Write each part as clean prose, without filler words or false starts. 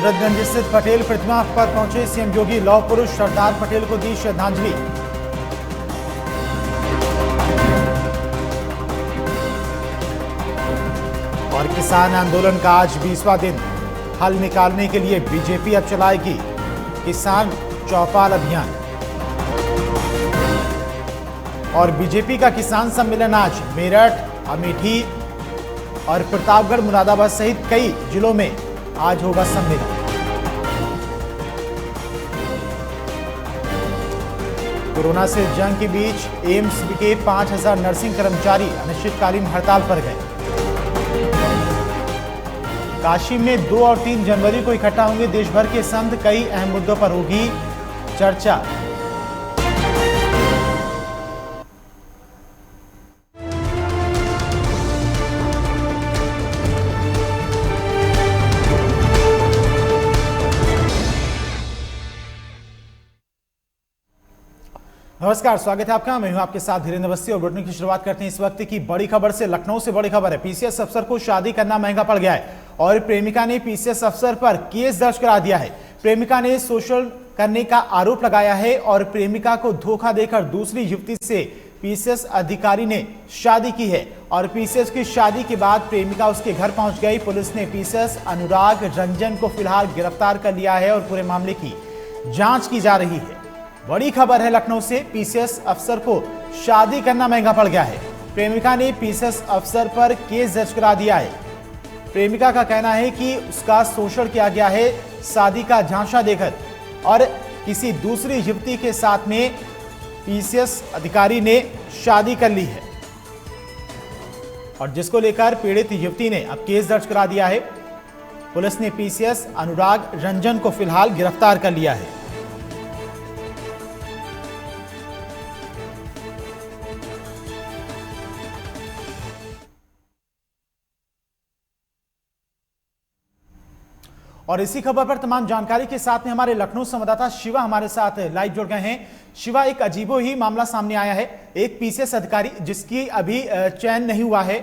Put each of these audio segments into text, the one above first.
हजरतगंज स्थित पटेल प्रतिमा पर पहुंचे सीएम योगी। लौह पुरुष सरदार पटेल को दी श्रद्धांजलि। और किसान आंदोलन का आज 20वां दिन। हल निकालने के लिए बीजेपी अब चलाएगी किसान चौपाल अभियान। और बीजेपी का किसान सम्मेलन आज मेरठ, अमेठी और प्रतापगढ़, मुरादाबाद सहित कई जिलों में आज होगा सम्मेलन। कोरोना से जंग के बीच एम्स के 5000 नर्सिंग कर्मचारी अनिश्चितकालीन हड़ताल पर गए। काशी में 2 और 3 जनवरी को इकट्ठा होंगे देश भर के संत। कई अहम मुद्दों पर होगी चर्चा। नमस्कार, स्वागत है आपका। मैं हूं आपके साथ धीरेन्द्र अवस्थी और बुलेटिन की शुरुआत करते हैं इस वक्त की बड़ी खबर से। लखनऊ से बड़ी खबर है। पीसीएस अफसर को शादी करना महंगा पड़ गया है और प्रेमिका ने पीसीएस अफसर पर केस दर्ज करा दिया है। प्रेमिका ने शोषण करने का आरोप लगाया है और प्रेमिका को धोखा देकर दूसरी युवती से पीसीएस अधिकारी ने शादी की है। और पीसीएस की शादी के बाद प्रेमिका उसके घर पहुंच गई। पुलिस ने पीसीएस अनुराग रंजन को फिलहाल गिरफ्तार कर लिया है और पूरे मामले की जांच की जा रही है। बड़ी खबर है लखनऊ से। पीसीएस अफसर को शादी करना महंगा पड़ गया है। प्रेमिका ने पीसीएस अफसर पर केस दर्ज करा दिया है। प्रेमिका का कहना है कि उसका शोषण किया गया है शादी का झांसा देकर और किसी दूसरी युवती के साथ में पीसीएस अधिकारी ने शादी कर ली है और जिसको लेकर पीड़ित युवती ने अब केस दर्ज करा दिया है। पुलिस ने पीसीएस अनुराग रंजन को फिलहाल गिरफ्तार कर लिया है। और इसी खबर पर तमाम जानकारी के साथ में हमारे लखनऊ संवाददाता शिवा हमारे साथ लाइव जुड़ गए हैं। शिवा, एक अजीबो ही मामला सामने आया है। एक पीसीएस अधिकारी जिसकी अभी चयन नहीं हुआ है,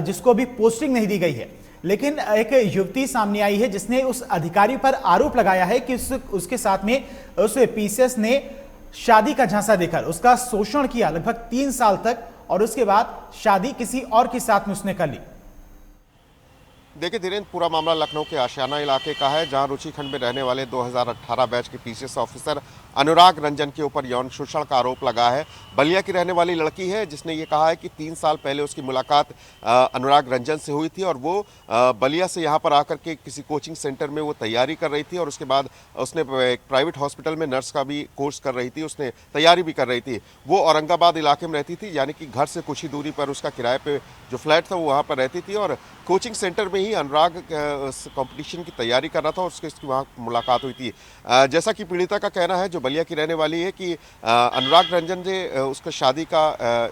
जिसको अभी पोस्टिंग नहीं दी गई है, लेकिन एक युवती सामने आई है जिसने उस अधिकारी पर आरोप लगाया है कि उसके साथ में उस पीसीएस ने शादी का झांसा देकर उसका शोषण किया लगभग 3 साल तक और उसके बाद शादी किसी और के साथ में उसने कर ली। देखिए धीरेन्द्र, पूरा मामला लखनऊ के आशियाना इलाके का है, जहां रुचिखंड में रहने वाले 2018 बैच के पीसीएस ऑफिसर अनुराग रंजन के ऊपर यौन शोषण का आरोप लगा है। बलिया की रहने वाली लड़की है जिसने ये कहा है कि 3 साल पहले उसकी मुलाकात अनुराग रंजन से हुई थी और वो बलिया से यहाँ पर आकर के किसी कोचिंग सेंटर में वो तैयारी कर रही थी और उसके बाद उसने एक प्राइवेट हॉस्पिटल में नर्स का भी कोर्स कर रही थी, उसने तैयारी भी कर रही थी। वो औरंगाबाद इलाके में रहती थी, यानी कि घर से कुछ ही दूरी पर उसका किराए पे जो फ्लैट था वो वहाँ पर रहती थी और कोचिंग सेंटर में ही अनुराग कंपटीशन की तैयारी कर रहा था और उसकी वहाँ मुलाकात हुई थी। जैसा कि पीड़िता का कहना है, जो बलिया की रहने वाली है, कि अनुराग रंजन ने उसका शादी का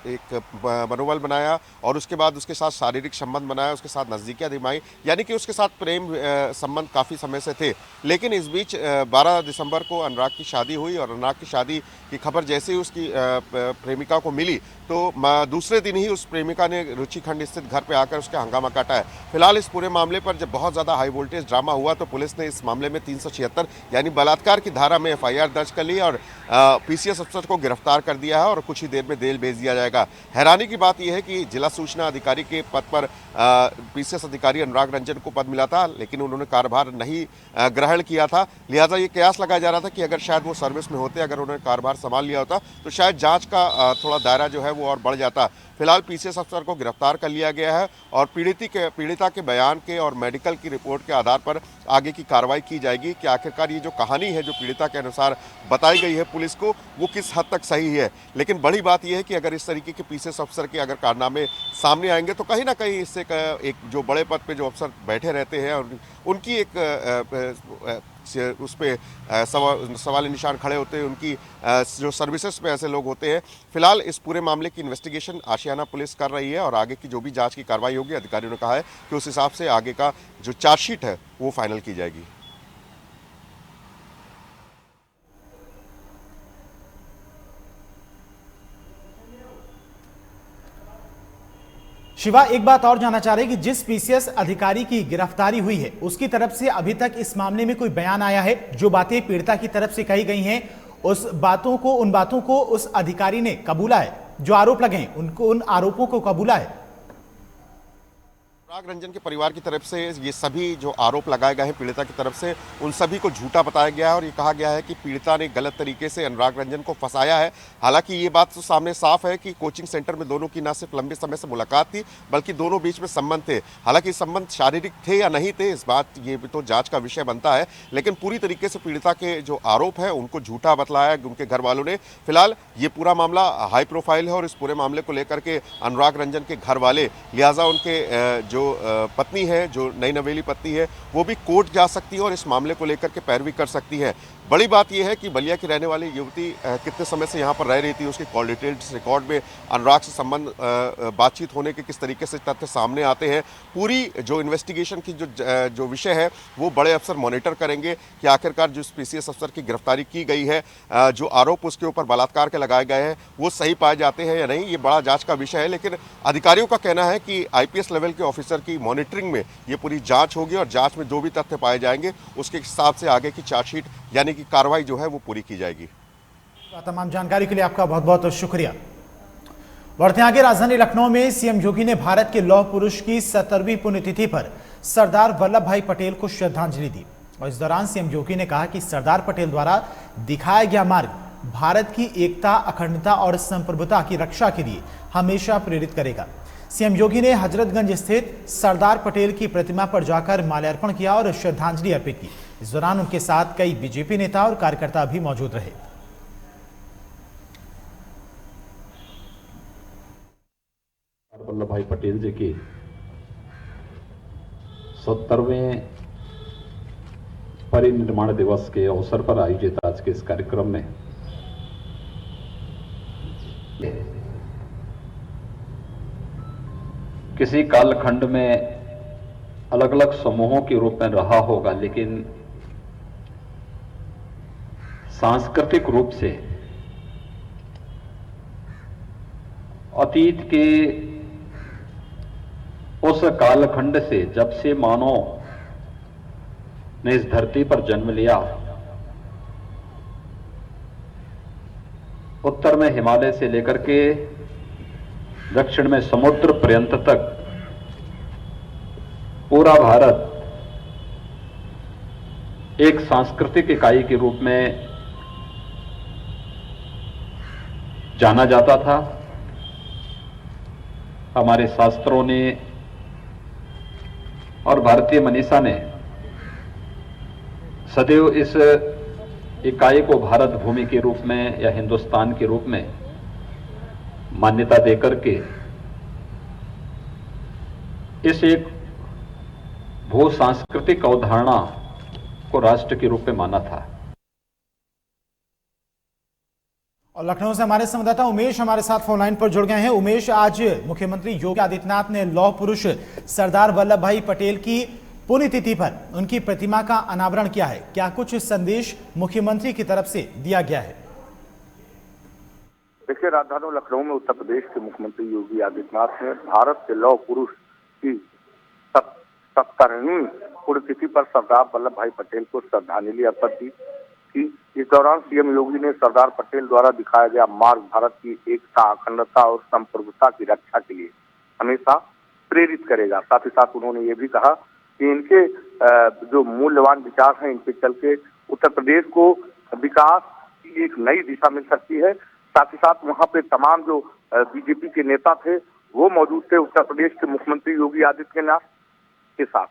एक मनोबल बनाया और उसके बाद उसके साथ शारीरिक संबंध बनाया, उसके साथ नज़दीकियाँ निभाई, यानी कि उसके साथ प्रेम संबंध काफ़ी समय से थे। लेकिन इस बीच 12 दिसंबर को अनुराग की शादी हुई और अनुराग की शादी की खबर जैसे ही उसकी प्रेमिका को मिली तो दूसरे दिन ही उस प्रेमिका ने रुचिखंड स्थित घर पर आकर उसका हंगामा काटा है। फिलहाल इस पूरे मामले पर जब बहुत ज़्यादा हाई वोल्टेज ड्रामा हुआ तो पुलिस ने इस मामले में 376 यानी बलात्कार की धारा में एफआईआर दर्ज कर ली और पीसीएस अफसर को गिरफ्तार कर दिया है और कुछ ही देर में जेल भेज दिया जाएगा। हैरानी की बात यह है कि जिला सूचना अधिकारी के पद पर पीसीएस अधिकारी अनुराग रंजन को पद मिला था, लेकिन उन्होंने कार्यभार नहीं ग्रहण किया था। लिहाजा ये कयास लगाया जा रहा था कि अगर शायद वो सर्विस में होते, अगर उन्होंने कार्यभार संभाल लिया होता तो शायद जाँच का थोड़ा दायरा जो है वो और बढ़ जाता। फिलहाल पीसीएस अफसर को गिरफ्तार कर लिया गया है और पीड़िता के बयान के और मेडिकल की रिपोर्ट के आधार पर आगे की कार्रवाई की जाएगी कि आखिरकार ये जो कहानी है जो पीड़िता के अनुसार बताई गई है पुलिस को, वो किस हद तक सही है। लेकिन बड़ी बात यह है कि अगर इस तरीके के पीसीएस अफसर के अगर कारनामे सामने आएंगे तो कहीं ना कहीं इससे एक जो बड़े पद पे जो अफसर बैठे रहते हैं और उनकी एक उस पर सवाल निशान खड़े होते हैं, उनकी जो सर्विसेज पे ऐसे लोग होते हैं। फिलहाल इस पूरे मामले की इन्वेस्टिगेशन आशियाना पुलिस कर रही है और आगे की जो भी जांच की कार्रवाई होगी, अधिकारियों ने कहा है कि उस हिसाब से आगे का जो चार्जशीट है वो फाइनल की जाएगी। शिवा, एक बात और जानना चाह रहे हैं कि जिस पीसीएस अधिकारी की गिरफ्तारी हुई है उसकी तरफ से अभी तक इस मामले में कोई बयान आया है? जो बातें पीड़िता की तरफ से कही गई हैं उन बातों को उस अधिकारी ने कबूला है? जो आरोप लगे हैं उन आरोपों को कबूला है? अनुराग रंजन के परिवार की तरफ से ये सभी जो आरोप लगाए गए हैं पीड़िता की तरफ से, उन सभी को झूठा बताया गया है और ये कहा गया है कि पीड़िता ने गलत तरीके से अनुराग रंजन को फंसाया है। हालांकि ये बात तो सामने साफ है कि कोचिंग सेंटर में दोनों की न सिर्फ लंबे समय से मुलाकात थी बल्कि दोनों बीच में संबंध थे। हालांकि संबंध शारीरिक थे या नहीं थे इस बात ये तो जांच का विषय बनता है, लेकिन पूरी तरीके से पीड़िता के जो आरोप है उनको झूठा बतलाया उनके घर वालों ने। फिलहाल ये पूरा मामला हाई प्रोफाइल है और इस पूरे मामले को लेकर के अनुराग रंजन के घर वाले, लिहाजा उनके जो पत्नी है, जो नई नवेली पत्नी है, वो भी कोर्ट जा सकती है और इस मामले को लेकर के पैरवी कर सकती है। बड़ी बात यह है कि बलिया की रहने वाली युवती कितने समय से यहाँ पर रह रही थी, उसके कॉल डिटेल्स रिकॉर्ड में अनुराग से संबंध बातचीत होने के किस तरीके से तथ्य सामने आते हैं। पूरी जो इन्वेस्टिगेशन की जो विषय है वो बड़े अफसर मॉनिटर करेंगे कि आखिरकार जिस पीसीएस अफसर की गिरफ्तारी की गई है, जो आरोप उसके ऊपर बलात्कार के लगाए गए हैं वो सही पाए जाते हैं या नहीं, ये बड़ा जांच का विषय है। लेकिन अधिकारियों का कहना है कि आईपीएस लेवल के ऑफिसर की मॉनिटरिंग में ये पूरी जांच होगी और जांच में जो भी तथ्य पाए जाएंगे उसके हिसाब से आगे की चार्जशीट यानी कि कार्रवाई जो है वो पूरी की जाएगी। तमाम जानकारी के लिए आपका बहुत बहुत शुक्रिया। बढ़ते आगे, राजधानी लखनऊ में सीएम योगी ने भारत के लौह पुरुष की 70वीं पुण्यतिथि पर सरदार वल्लभ भाई पटेल को श्रद्धांजलि दी और इस दौरान सीएम योगी ने कहा कि सरदार पटेल द्वारा दिखाया गया मार्ग भारत की एकता, अखंडता और संप्रभुता की रक्षा के लिए हमेशा प्रेरित करेगा। सीएम योगी ने हजरतगंज स्थित सरदार पटेल की प्रतिमा पर जाकर माल्यार्पण किया और श्रद्धांजलि अर्पित की। इस दौरान उनके साथ कई बीजेपी नेता और कार्यकर्ता भी मौजूद रहे। वल्लभ भाई पटेल जी की 70वें परिनिर्माण दिवस के अवसर पर आयोजित आज के इस कार्यक्रम में किसी कालखंड में अलग अलग समूहों के रूप में रहा होगा, लेकिन सांस्कृतिक रूप से अतीत के उस कालखंड से जब से मानव ने इस धरती पर जन्म लिया, उत्तर में हिमालय से लेकर के दक्षिण में समुद्र पर्यंत तक पूरा भारत एक सांस्कृतिक इकाई के रूप में जाना जाता था। हमारे शास्त्रों ने और भारतीय मनीषा ने सदैव इस इकाई को भारत भूमि के रूप में या हिंदुस्तान के रूप में मान्यता देकर के इस एक भू सांस्कृतिक अवधारणा को राष्ट्र के रूप में माना था। और लखनऊ से हमारे संवाददाता उमेश हमारे साथ फोन लाइन पर जुड़ गए हैं। उमेश, आज मुख्यमंत्री योगी आदित्यनाथ ने लौह पुरुष सरदार वल्लभ भाई पटेल की पुण्यतिथि पर उनकी प्रतिमा का अनावरण किया है। क्या कुछ संदेश मुख्यमंत्री की तरफ से दिया गया है? देखिए, राजधानी लखनऊ में उत्तर प्रदेश के मुख्यमंत्री योगी आदित्यनाथ ने भारत के लौह पुरुष की 70वीं पुण्यतिथि पर सरदार वल्लभ भाई पटेल को श्रद्धांजलि अर्पित की। इस दौरान सीएम योगी ने सरदार पटेल द्वारा दिखाया गया मार्ग भारत की एकता, अखंडता और संप्रभुता की रक्षा के लिए हमेशा प्रेरित करेगा। साथ ही साथ उन्होंने ये भी कहा कि इनके जो मूल्यवान विचार हैं, इनके चल के उत्तर प्रदेश को विकास की एक नई दिशा मिल सकती है। साथ ही साथ वहां पे तमाम जो बीजेपी के नेता थे वो मौजूद थे उत्तर प्रदेश के मुख्यमंत्री योगी आदित्यनाथ के साथ।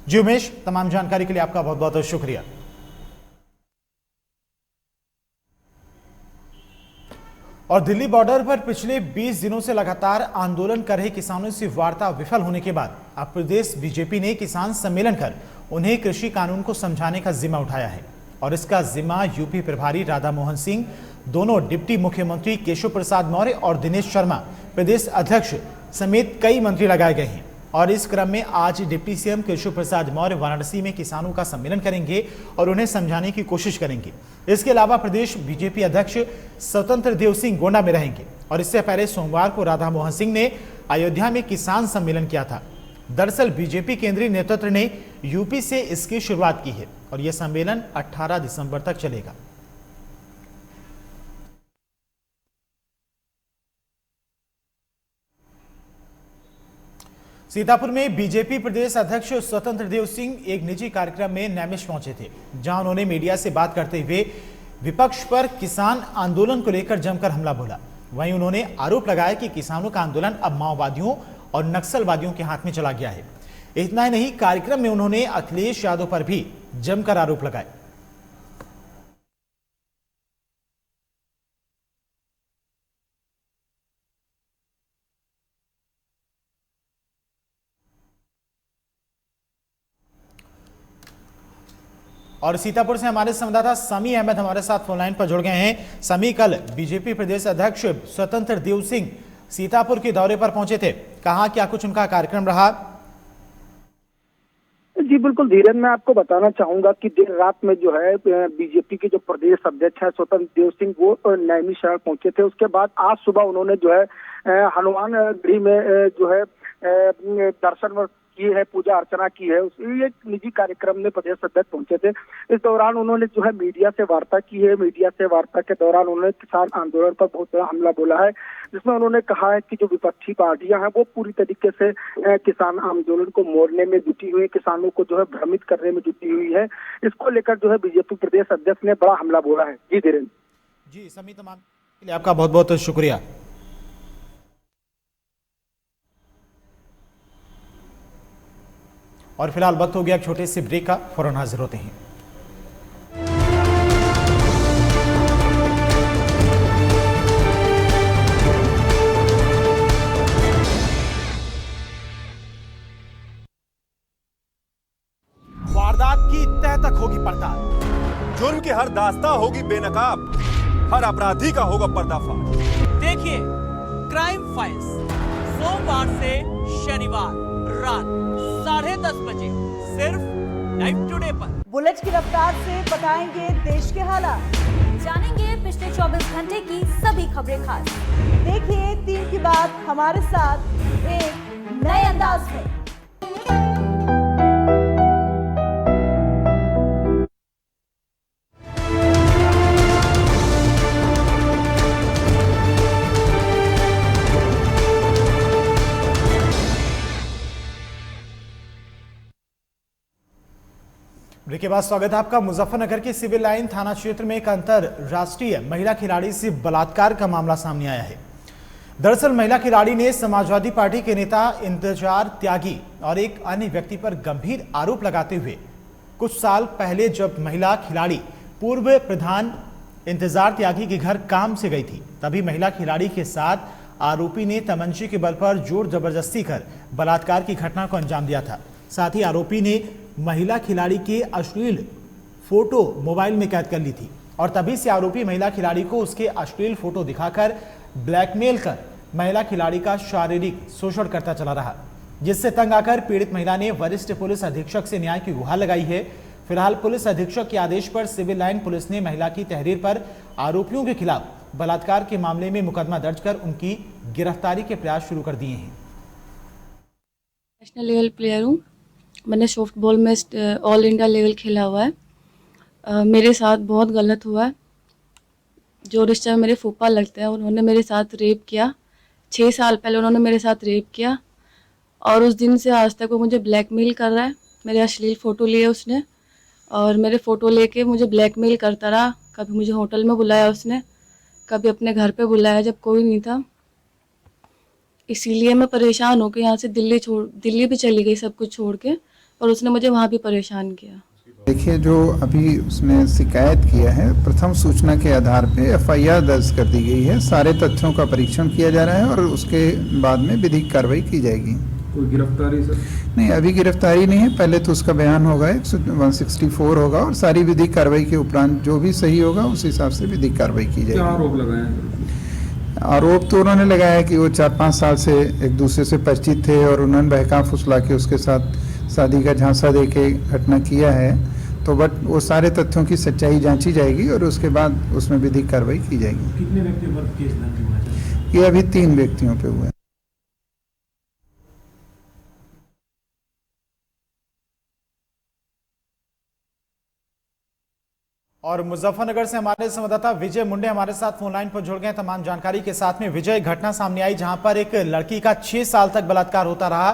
जी उमेश, तमाम जानकारी के लिए आपका बहुत बहुत शुक्रिया। और दिल्ली बॉर्डर पर पिछले 20 दिनों से लगातार आंदोलन कर रहे किसानों से वार्ता विफल होने के बाद अब प्रदेश बीजेपी ने किसान सम्मेलन कर उन्हें कृषि कानून को समझाने का जिम्मा उठाया है और इसका जिम्मा यूपी प्रभारी राधा मोहन सिंह, दोनों डिप्टी मुख्यमंत्री केशव प्रसाद मौर्य और दिनेश शर्मा प्रदेश अध्यक्ष समेत कई मंत्री लगाए गए हैं। और इस क्रम में आज डिप्टी सीएम केशव प्रसाद मौर्य वाराणसी में किसानों का सम्मेलन करेंगे और उन्हें समझाने की कोशिश करेंगे। इसके अलावा प्रदेश बीजेपी अध्यक्ष स्वतंत्र देव सिंह गोंडा में रहेंगे और इससे पहले सोमवार को राधा मोहन सिंह ने अयोध्या में किसान सम्मेलन किया था। दरअसल बीजेपी केंद्रीय नेतृत्व ने यूपी से इसकी शुरुआत की है और यह सम्मेलन 18 दिसंबर तक चलेगा। सीतापुर में बीजेपी प्रदेश अध्यक्ष स्वतंत्र देव सिंह एक निजी कार्यक्रम में नैमिष पहुंचे थे, जहां उन्होंने मीडिया से बात करते हुए विपक्ष पर किसान आंदोलन को लेकर जमकर हमला बोला। वहीं उन्होंने आरोप लगाया कि किसानों का आंदोलन अब माओवादियों और नक्सलवादियों के हाथ में चला गया है। इतना ही नहीं, कार्यक्रम में उन्होंने अखिलेश यादव पर भी जमकर आरोप लगाए। और सीतापुर से हमारे संवाददाता समी अहमद हमारे साथ फोन लाइन पर जुड़ गए हैं। समी, कल बीजेपी प्रदेश अध्यक्ष स्वतंत्र देव सिंह सीतापुर के दौरे पर पहुंचे थे, कहा क्या कुछ उनका कार्यक्रम रहा? जी बिल्कुल धीरेन, मैं आपको बताना चाहूंगा कि देर रात में जो है बीजेपी के जो प्रदेश अध्यक्ष है स्वतंत्र देव सिंह वो नैमिषारण्य पहुंचे थे। उसके बाद आज सुबह उन्होंने जो है हनुमानगढ़ी में जो है दर्शन की है, पूजा अर्चना की है। एक निजी कार्यक्रम में प्रदेश अध्यक्ष पहुंचे थे। इस दौरान उन्होंने जो है मीडिया से वार्ता की है। मीडिया से वार्ता के दौरान उन्होंने किसान आंदोलन पर बहुत बड़ा हमला बोला है, जिसमें उन्होंने कहा है कि जो विपक्षी पार्टियां हैं वो पूरी तरीके से किसान आंदोलन को मोड़ने में जुटी हुई है, किसानों को जो है भ्रमित करने में जुटी हुई है। इसको लेकर जो है बीजेपी प्रदेश अध्यक्ष ने बड़ा हमला बोला है। जी धीरेन। जी समी, तमाम के लिए आपका बहुत बहुत शुक्रिया। और फिलहाल वक्त हो गया एक छोटे से ब्रेक का, फौरन हाजिर होते हैं। वारदात की तह तक होगी पड़ताल, जुर्म की हर दास्ता होगी बेनकाब, हर अपराधी का होगा पर्दाफाश। देखिए क्राइम फाइल्स सोमवार से शनिवार रात 10:30 बजे सिर्फ लाइव टुडे पर। बुलेट की रफ्तार से बताएंगे देश के हालात, जानेंगे पिछले 24 घंटे की सभी खबरें खास। देखिए 3 की बात हमारे साथ एक नए अंदाज में। ब्रेक के बाद स्वागत है आपका। मुजफ्फरनगर के सिविल लाइन थाना क्षेत्र में एक अंतरराष्ट्रीय महिला खिलाड़ी से बलात्कार का मामला सामने आया है। दरअसल महिला खिलाड़ी ने समाजवादी पार्टी के नेता इंतजार त्यागी और एक अन्य व्यक्ति पर गंभीर आरोप लगाते हुए कुछ साल पहले जब महिला खिलाड़ी पूर्व प्रधान इंतजार त्यागी के घर काम से गई थी, तभी महिला खिलाड़ी के साथ आरोपी ने तमंचे के बल पर जोर जबरदस्ती कर बलात्कार की घटना को अंजाम दिया था। साथ ही आरोपी ने महिला खिलाड़ी के अश्लील फोटो मोबाइल में कैद कर ली थी और तभी से आरोपी महिला खिलाड़ी को उसके अश्लील फोटो दिखाकर ब्लैकमेल कर महिला खिलाड़ी का शारीरिक शोषण करता चला रहा, जिससे तंग आकर पीड़ित महिला ने वरिष्ठ पुलिस अधीक्षक से न्याय की गुहार लगाई है। फिलहाल पुलिस अधीक्षक के आदेश पर सिविल लाइन पुलिस ने महिला की तहरीर पर आरोपियों के खिलाफ बलात्कार के मामले में मुकदमा दर्ज कर उनकी गिरफ्तारी के प्रयास शुरू कर दिए हैं। नेशनल लेवल प्लेयर हूँ, मैंने सॉफ्टबॉल में ऑल इंडिया लेवल खेला हुआ है। मेरे साथ बहुत गलत हुआ है। जो रिश्ते में मेरे फूफा लगते हैं उन्होंने मेरे साथ रेप किया। 6 साल पहले उन्होंने मेरे साथ रेप किया और उस दिन से आज तक वो मुझे ब्लैकमेल कर रहा है। मेरे अश्लील फ़ोटो लिए उसने और मेरे फ़ोटो लेके मुझे ब्लैकमेल करता रहा। कभी मुझे होटल में बुलाया उसने, कभी अपने घर पे बुलाया जब कोई नहीं था। इसीलिए मैं परेशान होकर यहाँ से दिल्ली भी चली गई सब कुछ छोड़ के, और उसने मुझे वहाँ भी परेशान किया। देखिए, जो अभी उसने शिकायत किया है, प्रथम सूचना के आधार पे एफआईआर दर्ज कर दी गई है। सारे तथ्यों का परीक्षण किया जा रहा है और उसके बाद में विधिक कार्रवाई की जाएगी। कोई गिरफ्तारी सर? नहीं, अभी गिरफ्तारी नहीं है। पहले तो उसका बयान होगा, 164 होगा और सारी विधिक कार्रवाई के उपरांत जो भी सही होगा उस हिसाब से विधिक कार्रवाई की जाएगी। क्या आरोप लगाए हैं? आरोप तो उन्होंने लगाया कि वो 4-5 साल से एक दूसरे से परिचित थे और उन्होंने बहका फुसला के उसके साथ शादी का झांसा दे के घटना किया है। तो बट वो सारे तथ्यों की सच्चाई जांची जाएगी और उसके बाद उसमें विधिक कार्रवाई की जाएगी। कितने व्यक्तियों पर केस दर्ज हुआ है? ये अभी 3 व्यक्तियों पे हुआ है। और मुजफ्फरनगर से हमारे संवाददाता विजय मुंडे हमारे साथ फोन लाइन पर जुड़ गए तमाम जानकारी के साथ में। विजय, घटना सामने आई जहां पर एक लड़की का 6 साल तक बलात्कार होता रहा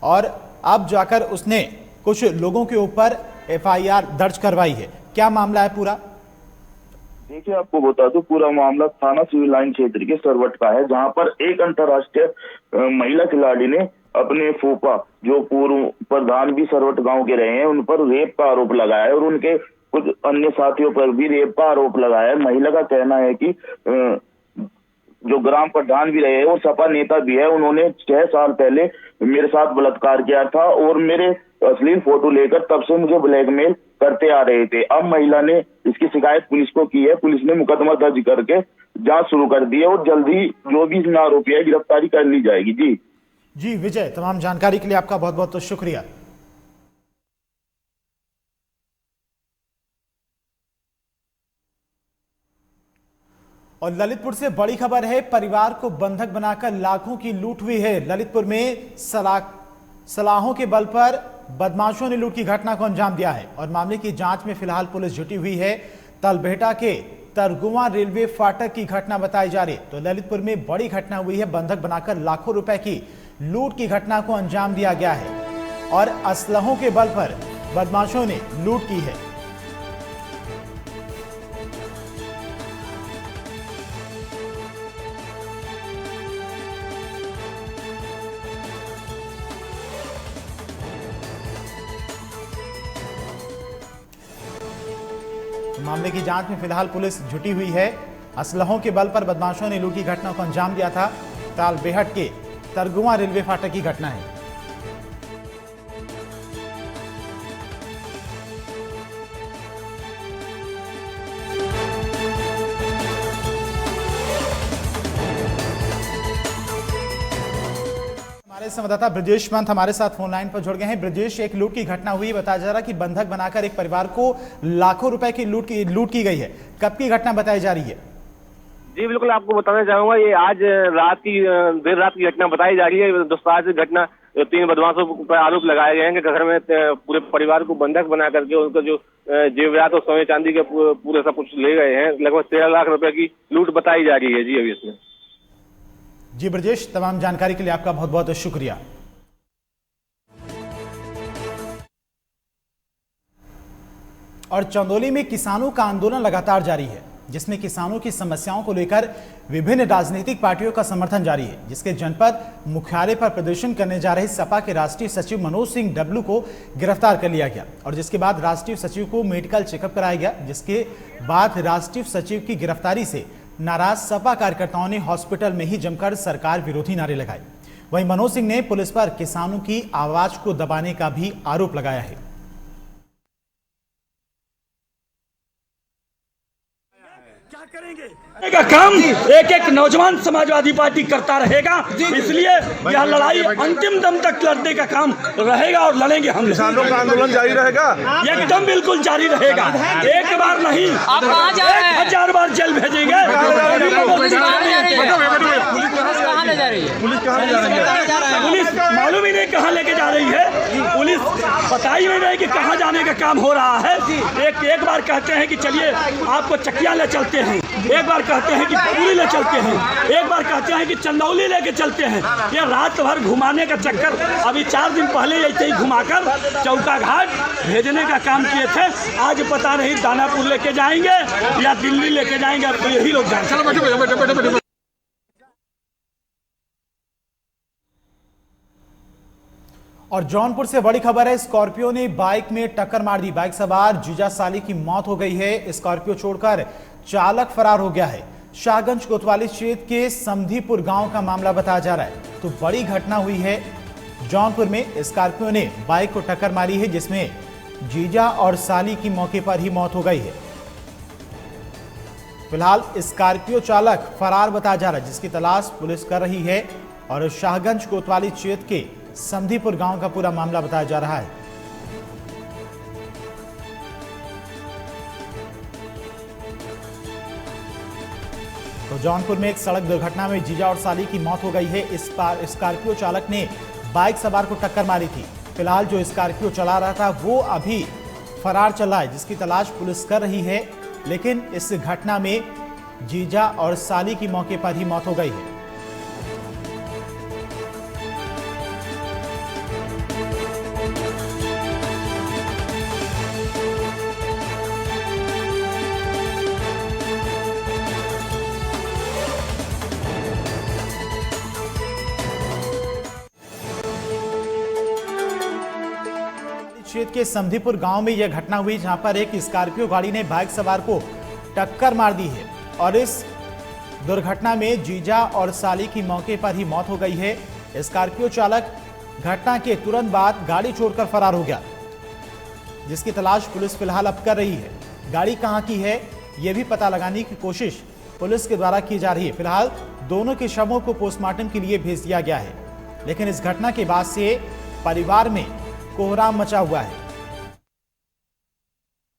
और अब जाकर उसने कुछ लोगों के ऊपर FIR दर्ज करवाई है। क्या मामला है पूरा? देखिए, आपको बता दूं, पूरा मामला थाना सिविल लाइन क्षेत्र के सरवट का है, जहां पर एक अंतर्राष्ट्रीय महिला खिलाड़ी ने अपने फूफा, जो पूर्व प्रधान भी सरवट गांव के रहे हैं, उन पर रेप का आरोप लगाया है और उनके कुछ अन्य साथियों पर भी रेप का आरोप लगाया है। महिला का कहना है कि जो ग्राम प्रधान भी रहे हैं, वो सपा नेता भी है, उन्होंने 6 साल पहले मेरे साथ बलात्कार किया था और मेरे अश्लील फोटो लेकर तब से मुझे ब्लैकमेल करते आ रहे थे। अब महिला ने इसकी शिकायत पुलिस को की है। पुलिस ने मुकदमा दर्ज करके जांच शुरू कर दी है और जल्दी जो भी इसमें आरोपी है गिरफ्तारी कर ली जाएगी। जी विजय, तमाम जानकारी के लिए आपका बहुत बहुत शुक्रिया। और ललितपुर से बड़ी खबर है, परिवार को बंधक बनाकर लाखों की लूट हुई है। ललितपुर में सलाहों के बल पर बदमाशों ने लूट की घटना को अंजाम दिया है और मामले की जांच में फिलहाल पुलिस जुटी हुई है। तलबेहटा के तरगुआ रेलवे फाटक की घटना बताई जा रही है। तो ललितपुर में बड़ी घटना हुई है, बंधक बनाकर लाखों रुपए की लूट की घटना को अंजाम दिया गया है और असलहों के बल पर बदमाशों ने लूट की है। मामले की जांच में फिलहाल पुलिस जुटी हुई है। असलहों के बल पर बदमाशों ने लूट की घटना को अंजाम दिया था। तालबेहट के तरगुआ रेलवे फाटक की घटना है। हमारे संवाददाता ब्रजेश पंत हमारे साथ फोन लाइन पर जुड़ गए हैं। ब्रजेश, एक लूट की घटना हुई, बताया जा रहा कि बंधक बनाकर एक परिवार को लाखों रुपए की लूट की गई है। कब की घटना बताई जा रही है? जी बिल्कुल, आपको बताना चाहूंगा, ये आज देर रात की घटना बताई जा रही है। दोस्तों, आज घटना 3 बदमाशों पर आरोप लगाए गए हैं कि घर में पूरे परिवार को बंधक बना करके उनका जो जेवरात और सोने चांदी के पूरे सब कुछ ले गए हैं। लगभग 13 लाख रुपए की लूट बताई जा रही है। जी अभी इसमें जी ब्रजेश, तमाम जानकारी के लिए आपका बहुत बहुत शुक्रिया। और चंदौली में किसानों का आंदोलन लगातार जारी है, जिसमें किसानों की समस्याओं को लेकर विभिन्न राजनीतिक पार्टियों का समर्थन जारी है, जिसके जनपद मुख्यालय पर प्रदर्शन करने जा रहे सपा के राष्ट्रीय सचिव मनोज सिंह डब्लू को गिरफ्तार कर लिया गया और जिसके बाद राष्ट्रीय सचिव को मेडिकल चेकअप कराया गया। जिसके बाद राष्ट्रीय सचिव की गिरफ्तारी से नाराज सपा कार्यकर्ताओं ने हॉस्पिटल में ही जमकर सरकार विरोधी नारे लगाए। वहीं मनोज सिंह ने पुलिस पर किसानों की आवाज को दबाने का भी आरोप लगाया है। का काम एक एक नौजवान समाजवादी पार्टी करता रहेगा, इसलिए यह लड़ाई अंतिम दम तक लड़ने का काम रहेगा और लड़ेंगे हम। किसानों का आंदोलन जारी रहेगा, एकदम बिल्कुल जारी रहेगा। एक बार नहीं, आप कहां जा रहे हैं? 1000 बार जेल भेजेंगे। पुलिस मालूम ही नहीं कहाँ लेके जा रही है। पुलिस पता ही नहीं कि कहाँ जाने का काम हो रहा है। एक बार कहते हैं कि चलिए आपको चकिया ले चलते हैं, एक बार कहते हैं कि पूरी ले चलते हैं, एक बार कहते हैं कि चंदौली लेके चलते हैं। ये रात भर घुमाने का चक्कर। अभी 4 दिन पहले ऐसे ही घुमाकर चौका घाट भेजने का काम किए थे। आज पता नहीं दानापुर लेके जाएंगे या दिल्ली लेके जाएंगे, अब तो यही लोग जाएंगे। और जौनपुर से बड़ी खबर है, स्कॉर्पियो ने बाइक में टक्कर मार दी। बाइक सवार जीजा साली की मौत हो गई है। स्कॉर्पियो छोड़कर चालक फरार हो गया है। शाहगंज कोतवाली क्षेत्र के समधीपुर गांव का मामला बताया जा रहा है। तो बड़ी घटना हुई है जौनपुर में। स्कॉर्पियो ने बाइक को टक्कर मारी है, जिसमें जीजा और साली की मौके पर ही मौत हो गई है। फिलहाल स्कॉर्पियो चालक फरार बताया जा रहा है, जिसकी तलाश पुलिस कर रही है और शाहगंज कोतवाली क्षेत्र के समधीपुर गांव का पूरा मामला बताया जा रहा है। तो जौनपुर में एक सड़क दुर्घटना में जीजा और साली की मौत हो गई है। इस बार स्कॉर्पियो चालक ने बाइक सवार को टक्कर मारी थी। फिलहाल जो स्कॉर्पियो चला रहा था वो अभी फरार चल रहा है, जिसकी तलाश पुलिस कर रही है। लेकिन इस घटना में जीजा और साली की मौके पर ही मौत हो गई है। क्षेत्र के समधीपुर गांव में यह घटना हुई, जहां पर एक स्कॉर्पियो गाड़ी ने बाइक सवार को टक्कर मार दी है और इस दुर्घटना में जीजा और साली की मौके पर ही मौत हो गई है। स्कॉर्पियो चालक घटना के तुरंत बाद गाड़ी छोड़कर फरार हो गया, जिसकी तलाश पुलिस फिलहाल अब कर रही है। गाड़ी कहां की है यह भी पता लगाने की कोशिश पुलिस के द्वारा की जा रही है। फिलहाल दोनों के शवों को पोस्टमार्टम के लिए भेज दिया गया है, लेकिन इस घटना के बाद से परिवार में कोहराम मचा हुआ है।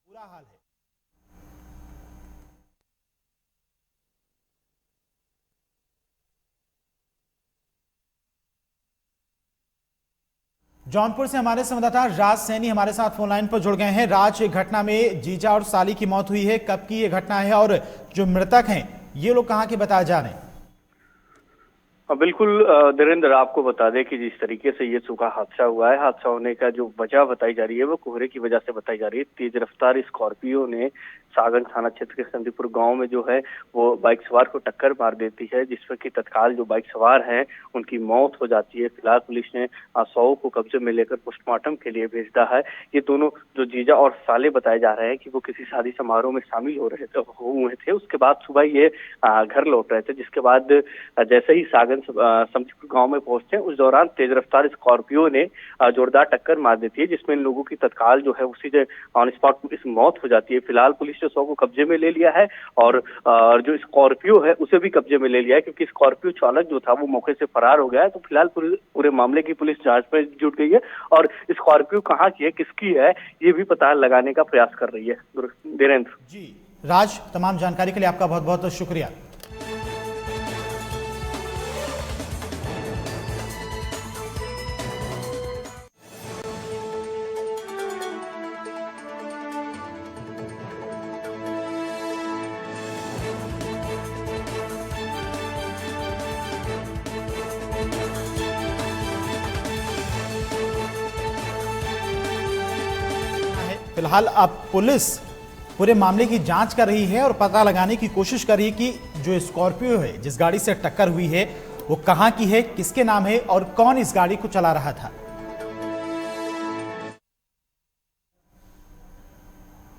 बुरा हाल है। जौनपुर से हमारे संवाददाता राज सैनी हमारे साथ फोन लाइन पर जुड़ गए हैं। राज, घटना में जीजा और साली की मौत हुई है, कब की ये घटना है और जो मृतक हैं ये लोग कहां के बताए जा रहे हैं? बिल्कुल धीरेन्द्र, आपको बता दें कि जिस तरीके से ये सूखा हादसा हुआ है, हादसा होने का जो वजह बताई जा रही है वो कोहरे की वजह से बताई जा रही है। तेज रफ्तार स्कॉर्पियो ने सागंज थाना क्षेत्र के समधीपुर गांव में जो है वो बाइक सवार को टक्कर मार देती है, जिसमें कि तत्काल जो बाइक सवार हैं उनकी मौत हो जाती है। फिलहाल पुलिस ने शव को कब्जे में लेकर पोस्टमार्टम के लिए भेज दिया है। ये दोनों जो जीजा और साले बताए जा रहे हैं कि वो किसी शादी समारोह में शामिल हुए थे। उसके बाद सुबह ये घर लौट रहे थे, जिसके बाद जैसे ही सागंज समधीपुर गांव में पहुंचते हैं उस दौरान तेज रफ्तार स्कॉर्पियो ने जोरदार टक्कर मार देती है, जिसमें इन लोगों की तत्काल जो है उसी ऑन स्पॉट इस मौत हो जाती है। फिलहाल पुलिस ने शव को कब्जे में ले लिया है और जो स्कॉर्पियो है उसे भी कब्जे में ले लिया है, क्योंकि स्कॉर्पियो चालक जो था वो मौके से फरार हो गया है। तो फिलहाल पूरे मामले की पुलिस जांच में जुट गई है और स्कॉर्पियो कहाँ की है, किसकी है, ये भी पता लगाने का प्रयास कर रही है। धीरेन्द्र जी, राज, तमाम जानकारी के लिए आपका बहुत बहुत शुक्रिया। फिलहाल अब पुलिस पूरे मामले की जांच कर रही है और पता लगाने की कोशिश कर रही है कि जो स्कॉर्पियो है, जिस गाड़ी से टक्कर हुई है, वो कहां की है, किसके नाम है और कौन इस गाड़ी को चला रहा था।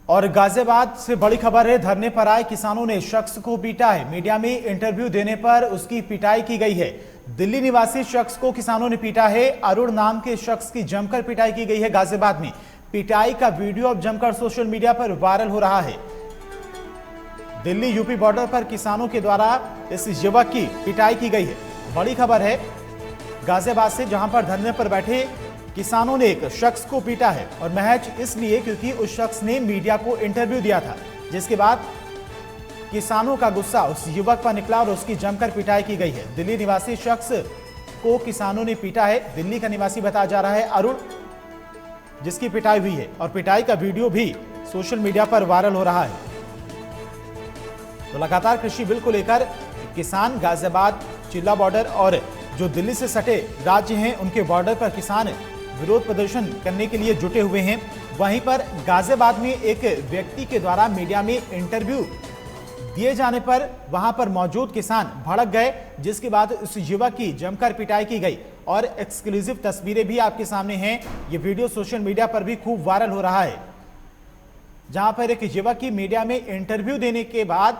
और गाजियाबाद से बड़ी खबर है, धरने पर आए किसानों ने शख्स को पीटा है। मीडिया में इंटरव्यू देने पर उसकी पिटाई की गई है। दिल्ली निवासी शख्स को किसानों ने पीटा है। अरुण नाम के शख्स की जमकर पिटाई की गई है गाजियाबाद में। पिटाई का वीडियो अब जमकर सोशल मीडिया पर वायरल हो रहा है। दिल्ली यूपी बॉर्डर पर किसानों के द्वारा इस युवक की पिटाई की गई है। बड़ी खबर है गाजियाबाद से, जहां पर धरने पर बैठे किसानों ने एक शख्स को पीटा है और महज इसलिए क्योंकि उस शख्स ने मीडिया को इंटरव्यू दिया था, जिसके बाद किसानों का गुस्सा उस युवक पर निकला और उसकी जमकर पिटाई की गई है। दिल्ली निवासी शख्स को किसानों ने पीटा है। दिल्ली का निवासी बताया जा रहा है अरुण, जिसकी पिटाई हुई है और पिटाई का वीडियो भी सोशल मीडिया पर वायरल हो रहा है। तो लगातार कृषि बिल को लेकर किसान गाजियाबाद, चिल्ला बॉर्डर और जो दिल्ली से सटे राज्य हैं उनके बॉर्डर पर किसान विरोध प्रदर्शन करने के लिए जुटे हुए हैं। वहीं पर गाजियाबाद में एक व्यक्ति के द्वारा मीडिया में इंटरव्यू दिए जाने पर वहां पर मौजूद किसान भड़क गए, जिसके बाद उस युवक की जमकर पिटाई की गई और एक्सक्लूसिव तस्वीरें भी आपके सामने हैं। ये वीडियो सोशल मीडिया पर भी खूब वायरल हो रहा है, जहां पर एक युवक की मीडिया में इंटरव्यू देने के बाद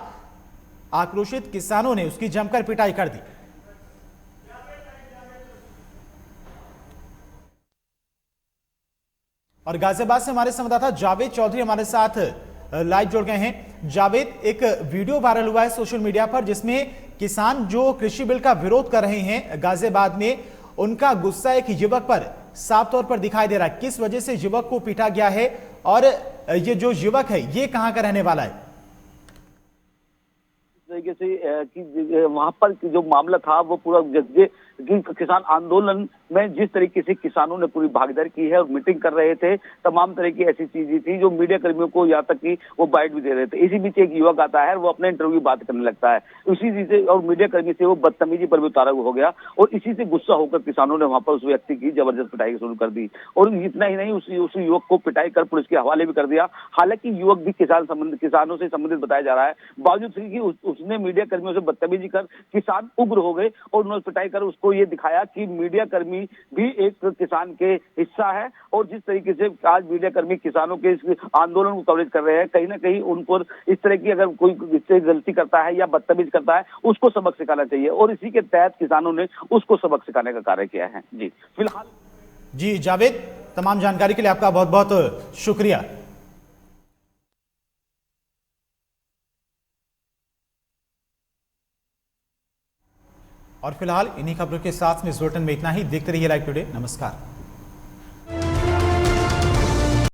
आक्रोशित किसानों ने उसकी जमकर पिटाई कर दी। और गाजियाबाद से हमारे संवाददाता जावेद चौधरी हमारे साथ लाइव जुड़ गए हैं। जावेद, एक वीडियो वायरल हुआ है सोशल मीडिया पर जिसमें किसान जो कृषि बिल का विरोध कर रहे हैं गाजियाबाद में, उनका गुस्सा एक युवक पर साफ तौर पर दिखाई दे रहा है। किस वजह से युवक को पीटा गया है और ये जो युवक है ये कहां का रहने वाला है? तरीके से कि वहां पर जो मामला था वो पूरा किसान आंदोलन में जिस तरीके से किसानों ने पूरी भागीदारी की है और मीटिंग कर रहे थे, तमाम तरह की ऐसी चीजें थी जो मीडिया कर्मियों को यहाँ तक कि वो बाइट भी दे रहे थे। इसी बीच एक युवक आता है, वो अपने इंटरव्यू की बात करने लगता है, उसी चीज और मीडिया कर्मी से वो बदतमीजी पर भी उतारा हो गया और इसी से गुस्सा होकर किसानों ने वहां पर उस व्यक्ति की जबरदस्त पिटाई शुरू कर दी और इतना ही नहीं उस युवक को पिटाई कर पुलिस के हवाले भी कर दिया। हालांकि युवक भी किसानों से संबंधित बताया जा रहा है, बावजूद कि उसने मीडिया कर्मियों से बदतमीजी कर किसान उग्र हो गए और उन्होंने पिटाई कर उसको ये दिखाया कि मीडिया कर्मी भी एक किसान के हिस्सा है और जिस तरीके से आज मीडिया कर्मी किसानों के इस आंदोलन को कवरेज कर रहे हैं, कहीं ना कहीं उन पर इस तरह की अगर कोई इससे गलती करता है या बदतमीज करता है उसको सबक सिखाना चाहिए और इसी के तहत किसानों ने उसको सबक सिखाने का कार्य किया है। जी फिलहाल जी जावेद, तमाम जानकारी के लिए आपका बहुत बहुत शुक्रिया। और फिलहाल इन्हीं खबरों के साथ में इस बुलेटिन में इतना ही। देखते रहिए लाइव टुडे। नमस्कार।